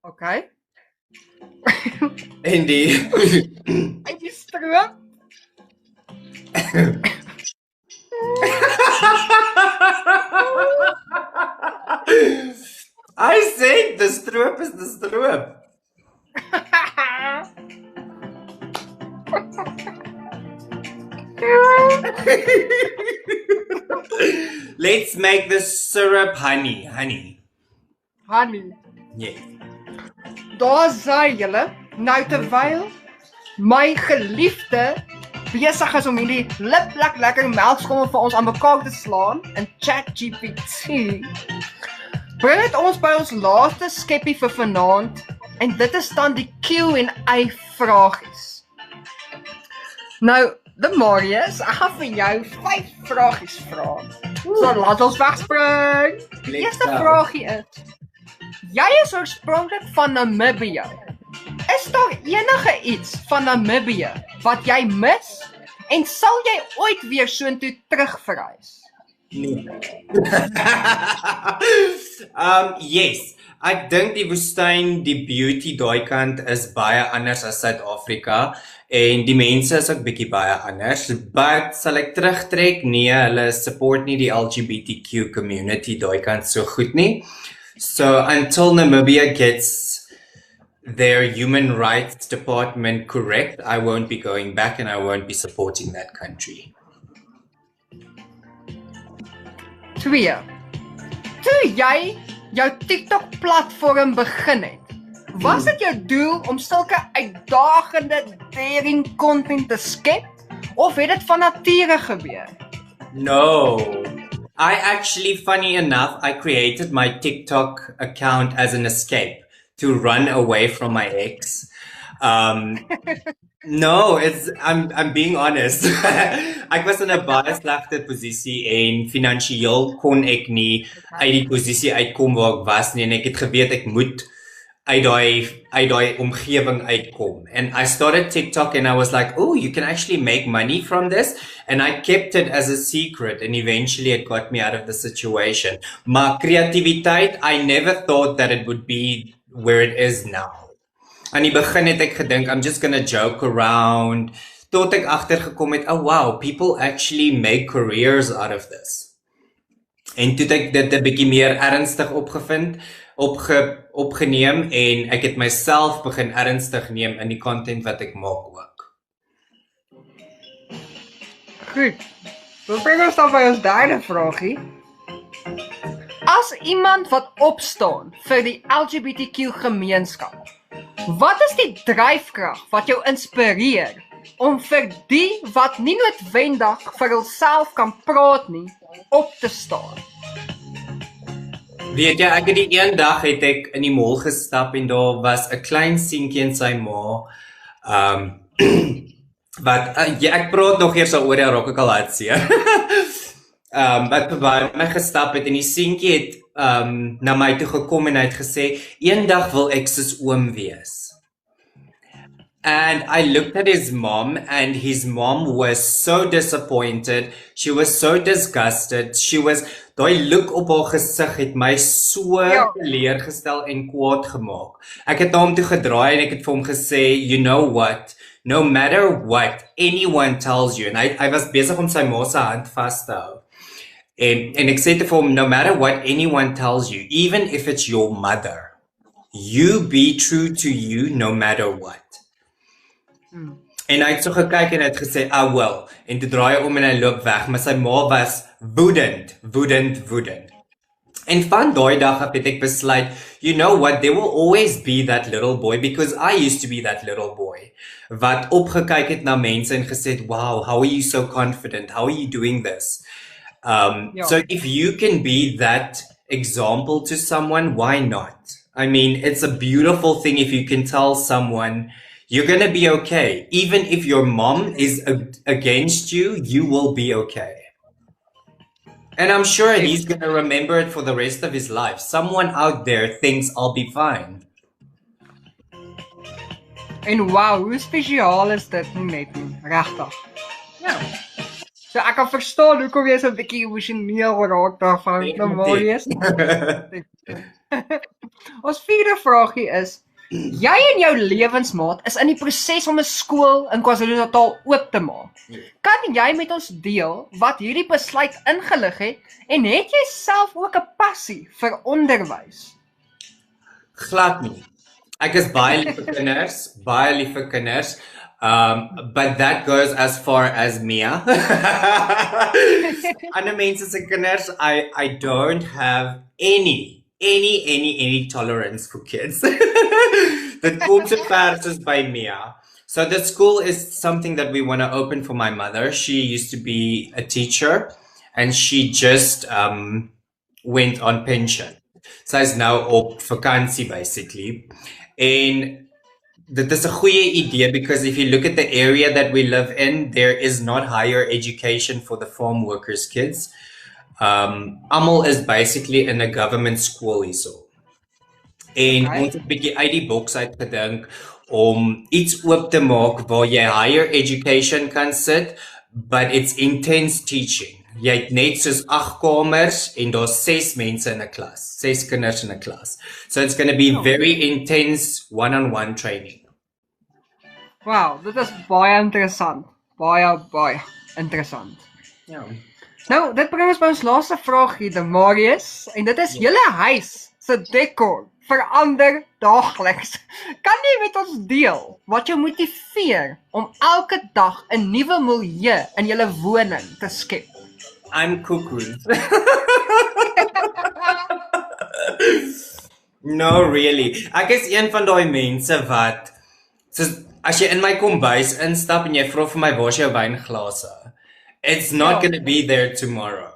Okay. En die En die stroop? 'n stroop. Let's make the syrup honey. Honey, Yes. daar sê julle, nou terwyl my geliefde besig is om hierdie lip lekker melkskommel vir ons aan mekaar te slaan in ChatGPT, bring dit ons by ons laaste skeppie vir vanaand en dit is dan die Q&A vragies. Nou, Marius, ek gaan vir jou 5 vragies vra. So laat ons wegspring. Die eerste vragie is: jy is oorspronklik van Namibië. Is daar enige iets van Namibië wat jy mis en sal jy ooit weer soontoe terugverhuis? Nee. Yes. Ek dink die woestyn, die beauty daai kant is baie anders as Suid-Afrika en die mense is ook bietjie baie anders. But sal ek terugtrek? Nee, hulle support nie die LGBTQ community daai kant so goed nie. So until Namibia gets their human rights department correct, I won't be going back and I won't be supporting that country. 2. Toe jy jou TikTok platform begin het, was dit jou doel om sulke uitdagende daring content te skep of het dit van nature gebeur? No. I actually, funny enough, I created my TikTok account as an escape to run away from my ex. No, I'm being honest. Ek was in 'n baie slegte posisie en finansiëel kon ek nie uit die posisie uitkom waar ek was nie en ek het geweet ek moet uit daai omgewing uitkom. And I started TikTok and I was like, oh, you can actually make money from this. And I kept it as a secret and eventually it got me out of the situation. Maar kreatiwiteit, I never thought that it would be where it is now. Aan die begin het ek gedink, I'm just gonna joke around, tot ek agtergekom het, oh wow, people actually make careers out of this. En toe het ek dit 'n bietjie meer ernstig opgeneem en ek het myself begin ernstig neem in die content wat ek maak ook. Goed, dan bring ons dan by ons derde vragie. As iemand wat opstaan vir die LGBTQ gemeenskap, wat is die dryfkrag wat jou inspireer om vir die wat nie noodwendig vir hulself kan praat nie, op te staan? Weet jy, ek het die een dag het ek in die mall gestap en daar was 'n klein seentjie en sy ma, wat, ek praat nog eers oor die raak ek al hartseer. Wat by my gestap het en die seentjie het na my toe gekom en hy het gesê, eendag wil ek soos oom wees. And I looked at his mom and his mom was so disappointed. She was so disgusted. Daai look op haar gesig het my so teleurgestel en kwaad gemaak. Ek het na hom toe gedraai en ek het vir hom gesê, you know what? No matter what anyone tells you, en hy was besig om sy ma se hand vas te hou. En ek sê te vir hom, no matter what anyone tells you, even if it's your mother, you be true to you no matter what. En hy het so gekyk en hy het gesê, well, en toe draai hy om en hy loop weg, maar sy ma was woedend. En van daai dag af het ek besluit, you know what, there will always be that little boy, because I used to be that little boy, wat opgekyk het na mense en gesê het, wow, how are you so confident, how are you doing this? So if you can be that example to someone, why not? I mean, it's a beautiful thing if you can tell someone, you're gonna be okay. Even if your mom is against you, you will be okay. And I'm sure he's gonna remember it for the rest of his life. Someone out there thinks I'll be fine. En wow, hoe spesiaal is dit nie net nie, regtig. Ja. So ek kan verstaan hoekom jy so 'n bietjie emosioneel raak daarvan, Marius. Ons vierde vragie is, jy en jou lewensmaat is in die proses om 'n skool in KwaZulu-Natal oop te maak. Kan jy met ons deel wat hierdie besluit ingelig het en het jy self ook 'n passie vir onderwys? Glad nie. Ek is baie lief vir kinders, baie lief vir kinders. But that goes as far as Mia. Ander mense se kinders, I don't have any tolerance for kids. Dit kom so ver soos by Mia. So the school is something that we want to open for my mother. She used to be a teacher and she just went on pension. Sy is nou op vakansie basically. En dit is 'n goeie idee because if you look at the area that we live in, there is not higher education for the farm workers' kids. Almal is basically in a government school hierso. En Okay. ons het 'n bietjie uit die boks uit gedink om iets oop te maak waar jy higher education kan sit, but it's intense teaching. Jy het net soos 8 kamers en daar's 6 mense in 'n klas, 6 kinders in 'n klas. So it's going to be very intense one-on-one training. Wow, dit is baie interessant. Baie interessant. Ja. Nou, dit bring ons by ons laaste vraagie, Marius, en dit is julle huis se dekor verander daagliks. Kan jy met ons deel wat jou motiveer om elke dag 'n nuwe milieu in julle woning te skep? I'm cuckoo. No, really. Ek is een van daai mense wat soos as jy in my kombuis instap en jy vra vir my waar is jou wynglase, it's not going to be there tomorrow.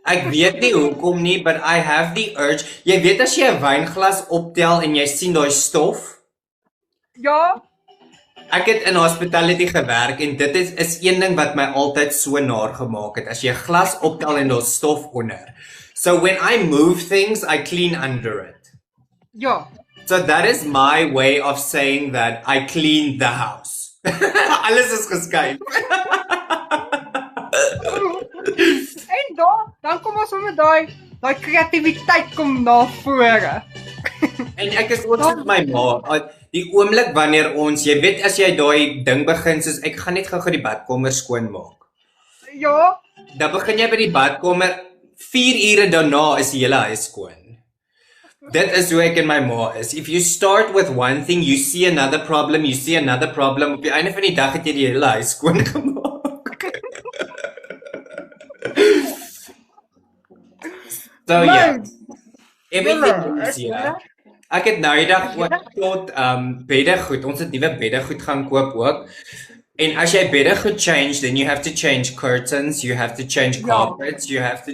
Ek weet nie hoekom nie, but I have the urge. Jy weet as jy 'n wynglas optel en jy sien daai stof? Ja, Ek het in hospitality gewerk en dit is een ding wat my altyd so naar gemaak het. As jy 'n glas optel en daar's stof onder. So when I move things, I clean under it. ja. So that is my way of saying that I clean the house. Alles is geskuif. En dan kom ons met daai kreatiwiteit kom na vore. En ek is ook met my ma. Die oomblik wanneer ons, jy weet as jy daai ding begin soos ek gaan net gou-gou die badkamer skoon maak. Ja, Dan begin jy by die badkamer, 4 ure daarna is die hele huis skoon. Dit is hoe ek en my ma is. If you start with one thing, you see another problem, you see another problem. Op die einde van die dag het jy die hele huis skoon gemaak. So yeah, everything is here. Ek het nou die dag ook tot beddegoed. Ons het nuwe beddegoed gaan koop ook. En as jy beddegoed change, then you have to change curtains, you have to change carpets, you have to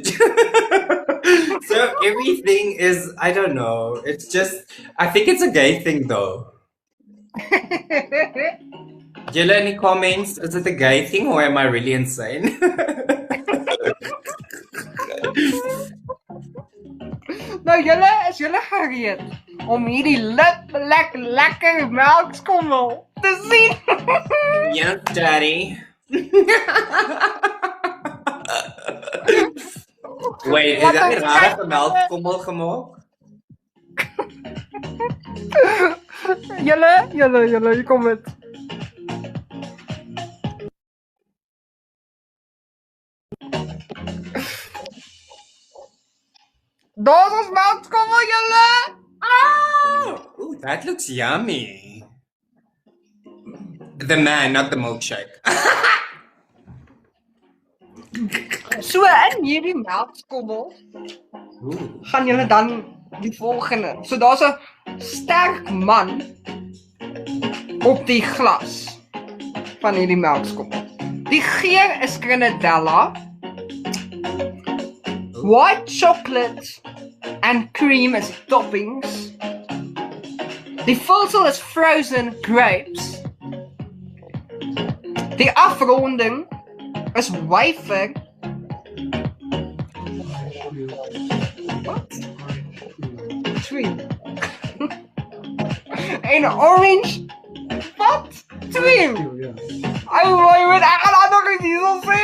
So everything is, I don't know, it's just, I think it's a gay thing though. Julle in die comments, is it a gay thing or am I really insane? Nou is julle gereed om hierdie lekker melkskommel te sien? Yes, daddy. Wait, is dat die rare melkskommel gemaak? Julle, hier kom dit. Daar is melkskommel, julle! Oh, ooh, that looks yummy. The man, not the milkshake. So in hierdie melkskommel gaan julle dan die volgende. So daar's 'n sterk man op die glas van hierdie melkskommel. Die geur is Grenadella, white chocolate and cream as toppings. Die vulsel is frozen grapes. Die afronding is wafer. Wat? Sweet. En orange. Wat? Twee. Oh my god, ek gaan nog iets hierso sê.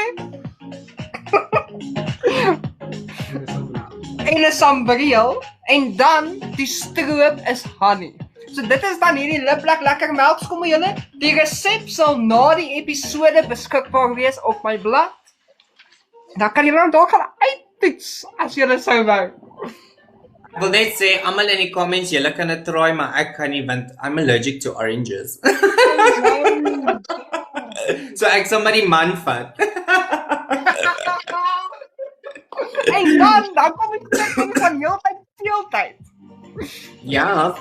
En 'n sambreel en dan die stroop is honey. So dit is dan hierdie liplek lekker melkskommel julle. Die resep sal na die episode beskikbaar wees op my blad. Dan kan julle dan daar gaan uittoets as julle sou wou. Ek wil net sê, almal in die comments, julle kan dit try, maar ek kan nie, want I'm allergic to oranges. So ek sal maar die man vat. En dan kom die trekking van heeltyd speeltyd. Ja.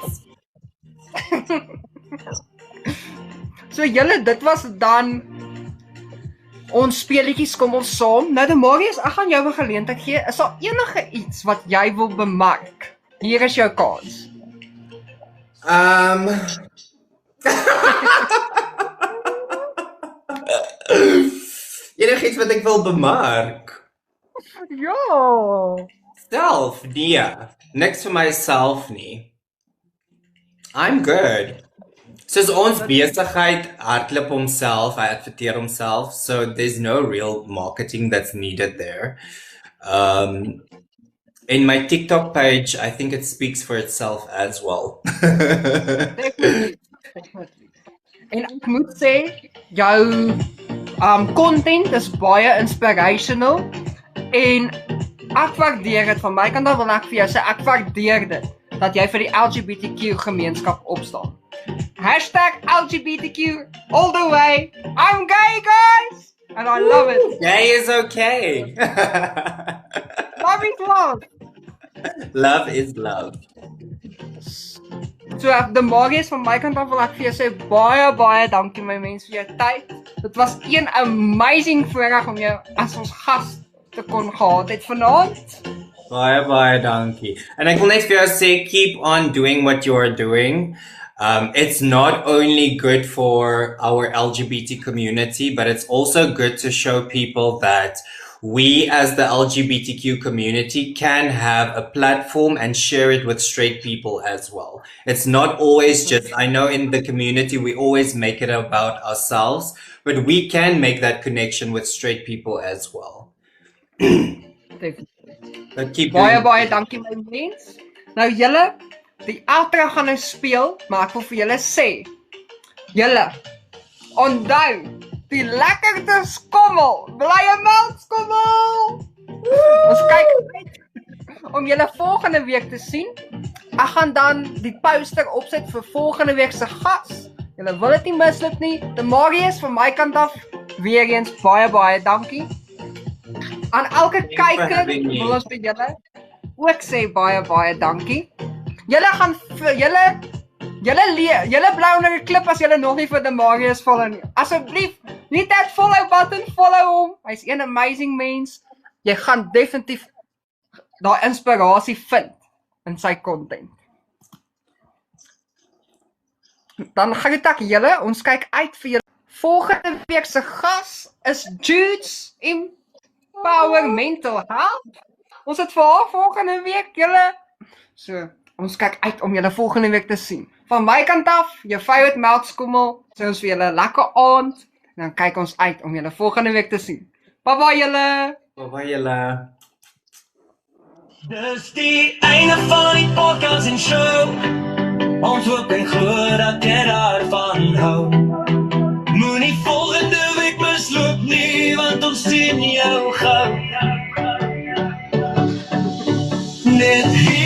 So julle, dit was dan ons speletjies kom ons saam. Nou Marius, ek gaan jou 'n geleentheid gee. Is daar enige iets wat jy wil bemark? Hier is jou kans. Enigiets wat ek wil bemark. Ja. Self, nee. Niks vir myself nie. I'm good. Soos ons besigheid hardloop homself, hy adverteer homself, so there's no real marketing that's needed there. In my TikTok page, I think it speaks for itself as well. En ek moet sê, jou content is baie inspirational en ek waardeer dit. Van my kant af wil ek vir jou sê, ek waardeer dit dat jy vir die LGBTQ gemeenskap opstaan. #LGBTQ all the way. I'm gay, guys! And I love it. Gay is okay. Love is love. Love is love. So die Marius van my kant af wil ek vir jou sê baie dankie my mens vir jou tyd. Dit was een amazing voorreg om jou as ons gas te kon gehad het vanaand. Baie dankie. En ek wil net vir jou sê, keep on doing what you're doing. It's not only good for our LGBT community, but it's also good to show people that we as the LGBTQ community can have a platform and share it with straight people as well. It's not always just, I know in the community we always make it about ourselves, but we can make that connection with straight people as well. But keep doing Baie dankie my mens. Nou julle, die outro gaan nou speel, maar ek wil vir julle sê, julle, onthou, die lekkerste skommel, blye melkskommel! Ons kyk uit om julle volgende week te sien. Ek gaan dan die poster opset vir volgende week se gas. Julle wil dit nie misloop nie. Die Marius van my kant af, weer eens baie dankie. Aan elke kyker wil ons vir julle ook sê baie dankie. Julle gaan vir julle bly onder die klip as julle nog nie vir die Marius follow nie. Asseblief, hit that follow button, follow hom. Hy's een amazing mens. Jy gaan definitief daai inspirasie vind in sy content. Dan groet ek julle, ons kyk uit vir julle. Volgende week se gas is Jude's Empower Mental Health. Ons het vir haar volgende week julle. So, ons kyk uit om julle volgende week te sien. Van my kant af, jou favorite melkskommel, sê ons vir julle lekker aand en dan kyk ons uit om julle volgende week te sien. Bye julle. Bye julle. Dis die einde van die podcast en show. Ons hoop en glo dat jy daarvan hou. Moenie volgende week misloop nie, want ons sien jou gou. Net hier